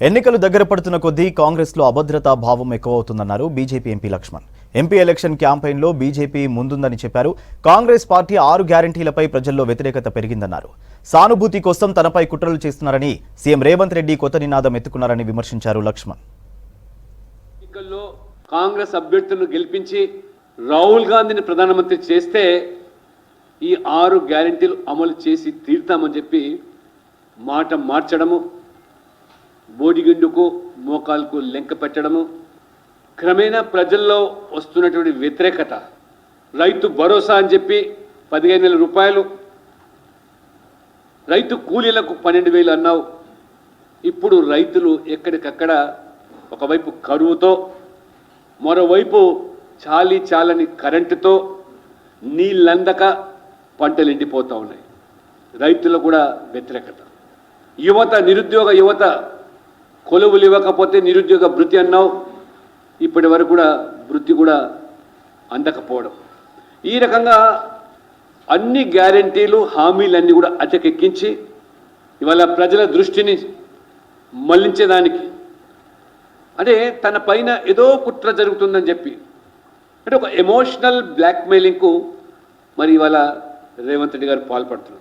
ఎన్నికలు దగ్గర పడుతున్న కొద్దీ కాంగ్రెస్లో అభద్రతా భావం ఎక్కువవుతుందన్నారు BJP MP Laxman. MP election క్యాంపెయిన్లో బీజేపీ ముందుందని చెప్పారు. కాంగ్రెస్ పార్టీ 6 గ్యారంటీలపై ప్రజల్లో వ్యతిరేకత పెరిగిందన్నారు. సానుభూతి కోసం తనపై కుట్రలు చేస్తున్నారని సీఎం రేవంత్ రెడ్డి కొత్త నినాదం ఎత్తుకున్నారని విమర్శించారు లక్ష్మణ్. ఎన్నికల్లో కాంగ్రెస్ అభ్యర్థులను గెలిపించి రాహుల్ గాంధీని ప్రధానమంత్రి చేస్తే ఈ 6 గ్యారంటీలు అమలు చేసి తీర్తామని చెప్పి మాట మార్చడము, బోడిగుండుకు మోకాలకు లెంక పెట్టడము, క్రమేణా ప్రజల్లో వస్తున్నటువంటి వ్యతిరేకత, రైతు భరోసా అని చెప్పి 15,000 రూపాయలు, రైతు కూలీలకు 12,000 అన్నావు. ఇప్పుడు రైతులు ఎక్కడికక్కడ ఒకవైపు కరువుతో, మరోవైపు చాలని కరెంటుతో, నీళ్ళందక పంటలు ఎండిపోతూ ఉన్నాయి. రైతులకు కూడా వ్యతిరేకత. నిరుద్యోగ యువత కొలువులు ఇవ్వకపోతే నిరుద్యోగ భృతి అన్నావు. ఇప్పటి వరకు కూడా భృతి కూడా అందకపోవడం. ఈ రకంగా అన్ని గ్యారంటీలు హామీలన్నీ కూడా అటకెక్కించి ఇవాళ ప్రజల దృష్టిని మళ్లించేదానికి, అంటే తన పైన ఏదో కుట్ర జరుగుతుందని చెప్పి, అంటే ఒక ఎమోషనల్ బ్లాక్మెయిలింగ్కు మరి ఇవాళ రేవంత్ రెడ్డి గారు పాల్పడుతున్నారు.